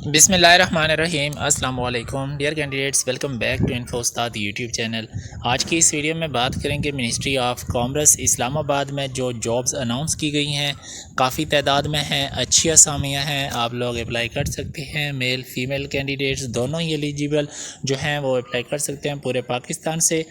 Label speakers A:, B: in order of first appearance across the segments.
A: बिस्मिल्लाहिर्रहमानिर्रहीम अस्सलाम वालेकुम dear candidates, welcome back to info Ustad YouTube channel. आज की इस वीडियो में बात करेंगे मिनिस्ट्री ऑफ कॉमर्स इस्लामाबाद में जो जॉब्स अनाउंस की गई हैं, काफ़ी तादाद में हैं, अच्छी असामियाँ हैं, आप लोग अप्लाई कर सकते हैं। मेल फीमेल कैंडिडेट्स दोनों ही एलिजिबल जो हैं वो अप्लाई कर सकते हैं पूरे पाकिस्तान से।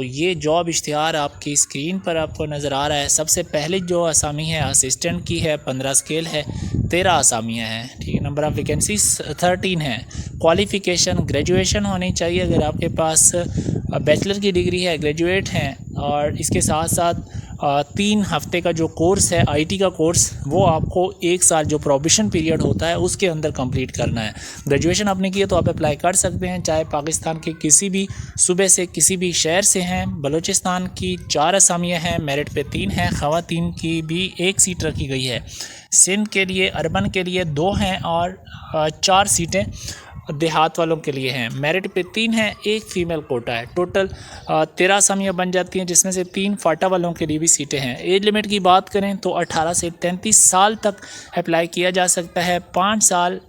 A: ये जॉब इश्तिहार आपकी स्क्रीन पर आपको नज़र आ रहा है। सबसे पहले जो असामी है असिस्टेंट की है, 15 स्केल है, 13 असामियाँ हैं, ठीक है। नंबर ऑफ़ वैकेंसीज 13 हैं। क्वालिफ़िकेशन ग्रेजुएशन होनी चाहिए। अगर आपके पास बैचलर की डिग्री है, ग्रेजुएट हैं, और इसके साथ साथ 3 हफ्ते का जो कोर्स है आईटी का कोर्स, वो आपको 1 साल जो प्रोबेशन पीरियड होता है उसके अंदर कंप्लीट करना है। ग्रेजुएशन आपने की है तो आप अप्लाई कर सकते हैं, चाहे पाकिस्तान के किसी भी सूबे से, किसी भी शहर से हैं। बलूचिस्तान की 4 असामियाँ हैं, मेरिट पे 3 हैं, ख़वातीन की भी 1 सीट रखी गई है। सिंध के लिए, अर्बन के लिए 2 हैं और 4 सीटें देहात वालों के लिए हैं। मेरिट पे 3 हैं, 1 फीमेल कोटा है। टोटल 13 असामियाँ बन जाती हैं, जिसमें से 3 फाटा वालों के लिए भी सीटें हैं। एज लिमिट की बात करें तो 18 से 33 साल तक अप्लाई किया जा सकता है। 5 साल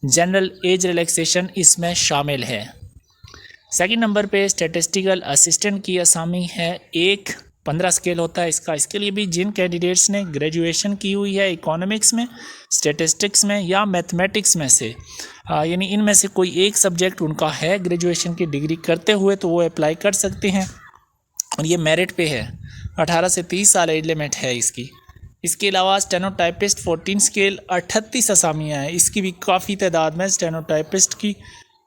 A: जनरल एज रिलैक्सेशन इसमें शामिल है। सेकंड नंबर पे स्टैटिस्टिकल असिस्टेंट की असामी है, 15 स्केल होता है इसका। इसके लिए भी जिन कैंडिडेट्स ने ग्रेजुएशन की हुई है इकोनॉमिक्स में, स्टैटिस्टिक्स में या मैथमेटिक्स में से, यानी इनमें से कोई एक सब्जेक्ट उनका है ग्रेजुएशन की डिग्री करते हुए, तो वो अप्लाई कर सकते हैं। और ये मेरिट पे है, 18 से 30 साल एज लिमिट है इसकी। इसके अलावा स्टेनोटाइपिस्ट 14 स्केल 38 असामियाँ हैं, इसकी भी काफ़ी तादाद में स्टेनोटाइपिस्ट की।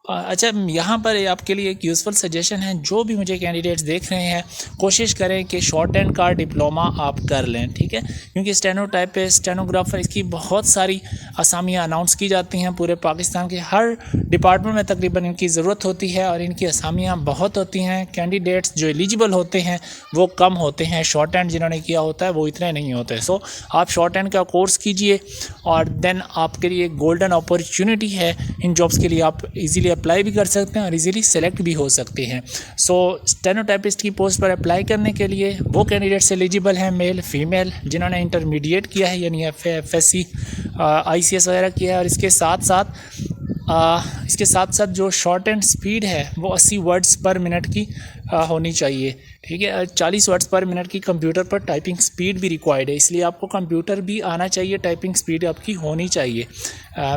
A: अच्छा, यहाँ पर आपके लिए एक यूज़फुल सजेशन है, जो भी मुझे कैंडिडेट्स देख रहे हैं, कोशिश करें कि शॉर्ट एंड का डिप्लोमा आप कर लें, ठीक है। क्योंकि स्टेनोटाइपिस्ट, स्टेनोग्राफर, इसकी बहुत सारी असामियाँ अनाउंस की जाती हैं। पूरे पाकिस्तान के हर डिपार्टमेंट में तकरीबन इनकी ज़रूरत होती है और इनकी असामियाँ बहुत होती हैं। कैंडिडेट्स जो एलिजिबल होते हैं वो कम होते हैं, शॉर्ट एंड जिन्होंने किया होता है वो इतने नहीं होते। आप शॉर्ट एंड का कोर्स कीजिए और देन आपके लिए गोल्डन अपॉर्चुनिटी है। इन जॉब्स के लिए आप इजीली अप्लाई भी कर सकते हैं और इजीली सेलेक्ट भी हो सकते हैं। स्टेनोटाइपिस्ट की पोस्ट पर अप्लाई करने के लिए वो कैंडिडेट्स एलिजिबल हैं, मेल फीमेल, जिन्होंने इंटरमीडिएट किया है, यानी FSC ICS वगैरह किया है। और इसके साथ साथ जो शॉर्ट एंड स्पीड है वो 80 वर्ड्स पर मिनट की होनी चाहिए, ठीक है। 40 वर्ड्स पर मिनट की कंप्यूटर पर टाइपिंग स्पीड भी रिक्वायर्ड है, इसलिए आपको कंप्यूटर भी आना चाहिए, टाइपिंग स्पीड आपकी होनी चाहिए।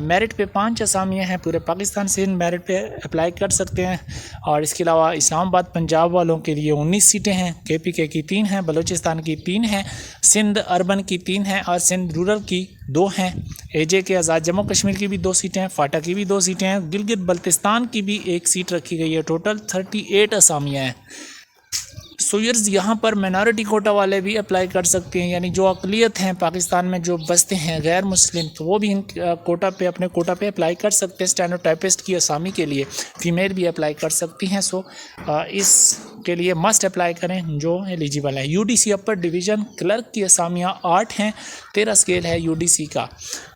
A: मेरिट पे 5 असामियाँ हैं, पूरे पाकिस्तान से इन मेरिट पे अप्लाई कर सकते हैं। और इसके अलावा इस्लामाबाद पंजाब वालों के लिए 19 सीटें हैं, KPK की 3 हैं, बलूचिस्तान की 3 हैं, सिंध अर्बन की 3 हैं और सिंध रूरल की 2 हैं। AJ के आज़ाद जम्मू कश्मीर की भी 2 सीटें हैं, फाटा की भी 2 सीटें हैं, गिलगित बल्तिस्तान की भी 1 सीट रखी गई है। टोटल 38 असामियाँ हैं। सोयर्स यहाँ पर माइनॉरिटी कोटा वाले भी अप्लाई कर सकते हैं, यानी जो अक़लियत हैं पाकिस्तान में, जो बसते हैं गैर मुस्लिम, तो वो भी इन अपने कोटा पे अप्लाई कर सकते हैं। स्टेनोटाइपिस्ट की असामी के लिए फ़ीमेल भी अप्लाई कर सकती हैं। इसके लिए मस्ट अप्लाई करें जो एलिजिबल है। UDC अपर डिवीज़न क्लर्क की असामियाँ 8 हैं, 13 स्केल है UDC का।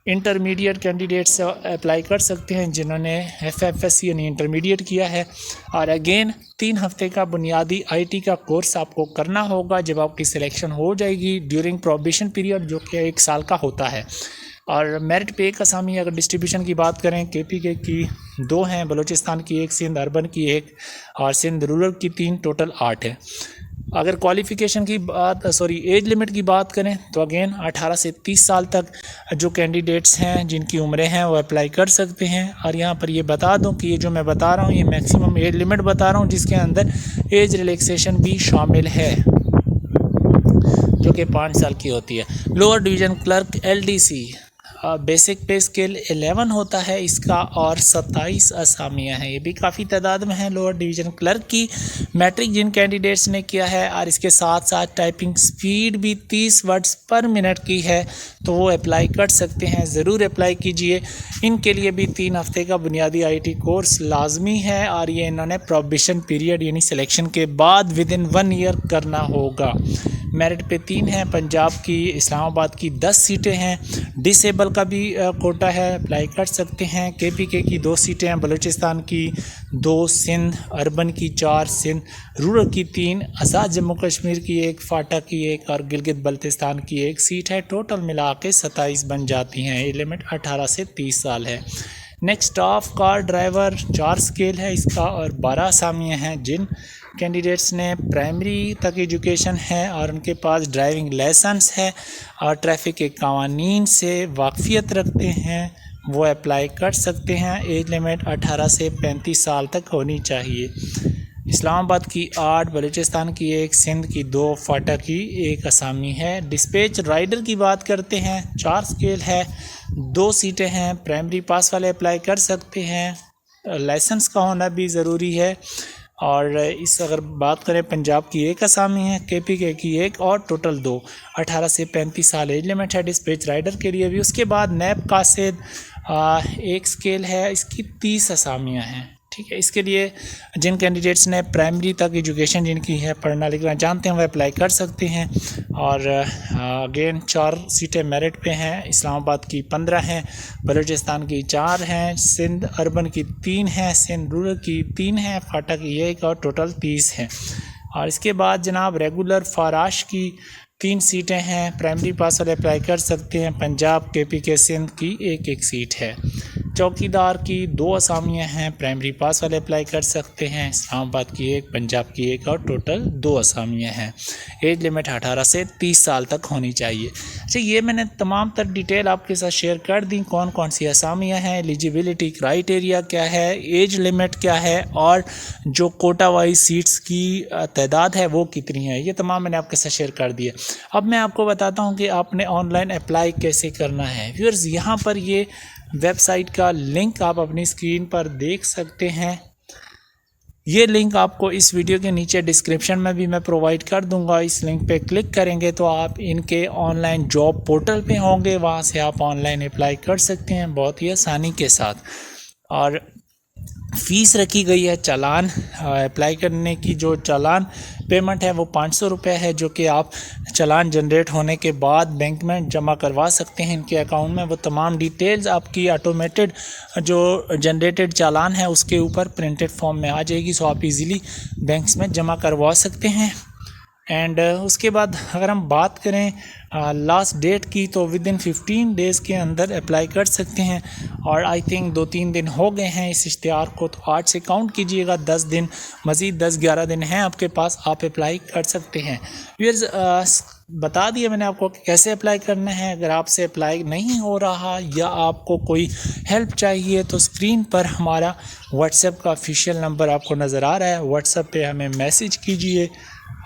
A: इंटरमीडिएट कैंडिडेट्स अप्लाई कर सकते हैं जिन्होंने FFSC यानी इंटरमीडिएट किया है। और अगेन 3 हफ्ते का बुनियादी IT का कोर्स आपको करना होगा जब आपकी सिलेक्शन हो जाएगी ड्यूरिंग प्रोबेशन पीरियड, जो कि 1 साल का होता है। और मेरिट पे 1 असामी, अगर डिस्ट्रीब्यूशन की बात करें, KPK की 2 हैं, बलूचिस्तान की 1, सिंध अर्बन की 1 और सिंध रूरल की 3, टोटल 8 है। अगर क्वालिफ़िकेशन की बात, एज लिमिट की बात करें तो अगेन 18 से 30 साल तक जो कैंडिडेट्स हैं, जिनकी उम्रें हैं, वो अप्लाई कर सकते हैं। और यहाँ पर ये बता दूं कि ये जो मैं बता रहा हूँ ये मैक्सिमम एज लिमिट बता रहा हूँ, जिसके अंदर एज रिलैक्सेशन भी शामिल है, जो कि 5 साल की होती है। Lower division clerk LDC basic पे स्केल 11 होता है इसका और 27 असामियाँ हैं, ये भी काफ़ी तादाद में है लोअर डिवीज़न क्लर्क की। मैट्रिक जिन कैंडिडेट्स ने किया है और इसके साथ साथ टाइपिंग स्पीड भी 30 वर्ड्स पर मिनट की है, तो वो अप्लाई कर सकते हैं, ज़रूर अप्लाई कीजिए। इनके लिए भी 3 हफ्ते का बुनियादी IT कोर्स लाजमी है और ये इन्होंने प्रोबेशन पीरियड यानी सिलेक्शन के बाद विदिन 1 ईयर करना होगा। मेरिट पे 3 हैं, पंजाब की, इस्लामाबाद की 10 सीटें हैं, डिसेबल का भी कोटा है, अप्लाई कर सकते हैं। KPK की 2 सीटें हैं, बलूचिस्तान की 2, सिंध अर्बन की 4, सिंध रूरल की 3, आज़ाद जम्मू कश्मीर की 1, फाटा की 1 और गिलगित बल्तिस्तान की 1 सीट है। टोटल मिला के 27 बन जाती हैं। ये लिमिट 18 से 30 साल है। Next staff car driver 4 scale है इसका और 12 असामियाँ हैं। जिन कैंडिडेट्स ने प्राइमरी तक एजुकेशन है और उनके पास ड्राइविंग लाइसेंस है और ट्रैफिक के कानून से वाकफियत रखते हैं वो अप्लाई कर सकते हैं। एज लिमिट 18 से 35 साल तक होनी चाहिए। इस्लामाबाद की 8, बलूचिस्तान की 1, सिंध की 2, फाटा की 1 असामी है। डिस्पैच राइडर की बात करते हैं, 4 स्केल है, 2 सीटें हैं। प्राइमरी पास वाले अप्लाई कर सकते हैं, लाइसेंस का होना भी ज़रूरी है। और इस अगर बात करें पंजाब की 1 असामी है, KPK की 1 और टोटल 2। 18 से 35 साल एज लिमिट है डिस्पैच राइडर के लिए भी। उसके बाद नैब कासिद 1 स्केल है, इसकी 30 असामियाँ हैं। ठीक है, इसके लिए जिन कैंडिडेट्स ने प्राइमरी तक एजुकेशन जिनकी है, पढ़ना लिखना जानते हैं, वह अप्लाई कर सकते हैं। और अगेन 4 सीटें मेरिट पे हैं। इस्लामाबाद की 15 हैं, बलूचिस्तान की 4 हैं, सिंध अर्बन की 3 हैं, सिंध रूरल की 3 हैं, फाटा की 1 और टोटल 30 हैं। और इसके बाद जनाब रेगुलर फाराश की 3 सीटें हैं, प्राइमरी पास वाले अप्लाई कर सकते हैं। पंजाब KPK सिंध की 1-1 सीट है। चौकीदार की 2 असामियाँ हैं, प्राइमरी पास वाले अप्लाई कर सकते हैं। इस्लामाबाद की 1, पंजाब की 1 और टोटल 2 असामियाँ हैं। एज लिमिट 18 से 30 साल तक होनी चाहिए। अच्छा, ये मैंने तमाम तर डिटेल आपके साथ शेयर कर दी, कौन कौन सी असामियाँ हैं, एलिजिबिलिटी क्राइटेरिया क्या है, एज लिमिट क्या है और जो कोटा वाइज सीट्स की तादाद है वो कितनी है, ये तमाम मैंने आपके साथ शेयर कर दिया। अब मैं आपको बताता हूँ कि आपने ऑनलाइन अप्लाई कैसे करना है। व्यूअर्स, यहाँ पर ये वेबसाइट का लिंक आप अपनी स्क्रीन पर देख सकते हैं। ये लिंक आपको इस वीडियो के नीचे डिस्क्रिप्शन में भी मैं प्रोवाइड कर दूंगा। इस लिंक पे क्लिक करेंगे तो आप इनके ऑनलाइन जॉब पोर्टल पे होंगे, वहाँ से आप ऑनलाइन अप्लाई कर सकते हैं बहुत ही आसानी के साथ। और फ़ीस रखी गई है चालान अप्लाई करने की, जो चालान पेमेंट है वो 500 रुपये है, जो कि आप चालान जनरेट होने के बाद बैंक में जमा करवा सकते हैं इनके अकाउंट में। वो तमाम डिटेल्स आपकी ऑटोमेटेड जो जनरेटेड चालान है उसके ऊपर प्रिंटेड फॉर्म में आ जाएगी, सो आप इजीली बैंक्स में जमा करवा सकते हैं। एंड उसके बाद अगर हम बात करें लास्ट डेट की, तो विद इन 15 डेज़ के अंदर अप्लाई कर सकते हैं। और आई थिंक 2-3 दिन हो गए हैं इस इश्तिहार को, तो आज से काउंट कीजिएगा 10 दिन, मज़ीद 10-11 दिन हैं आपके पास, आप अप्लाई कर सकते हैं। व्यूअर्स, बता दिया मैंने आपको कि कैसे अप्लाई करना है। अगर आपसे अप्लाई नहीं हो रहा या आपको कोई हेल्प चाहिए तो स्क्रीन पर हमारा व्हाट्सएप का ऑफिशियल नंबर आपको नज़र आ रहा है, व्हाट्सएप पे हमें मैसेज कीजिए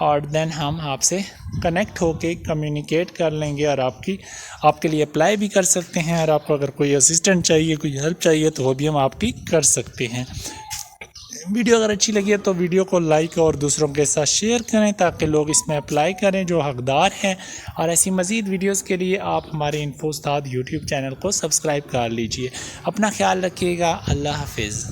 A: और देन हम आपसे कनेक्ट होके कम्युनिकेट कर लेंगे और आपके लिए अप्लाई भी कर सकते हैं। और आपको अगर कोई असिस्टेंट चाहिए, कोई हेल्प चाहिए तो वो भी हम आपकी कर सकते हैं। वीडियो अगर अच्छी लगी है तो वीडियो को लाइक और दूसरों के साथ शेयर करें ताकि लोग इसमें अप्लाई करें जो हकदार हैं। और ऐसी मज़ीद वीडियोस के लिए आप हमारे इन्फो उस्ताद यूट्यूब चैनल को सब्सक्राइब कर लीजिए। अपना ख्याल रखिएगा। अल्लाह हाफिज़।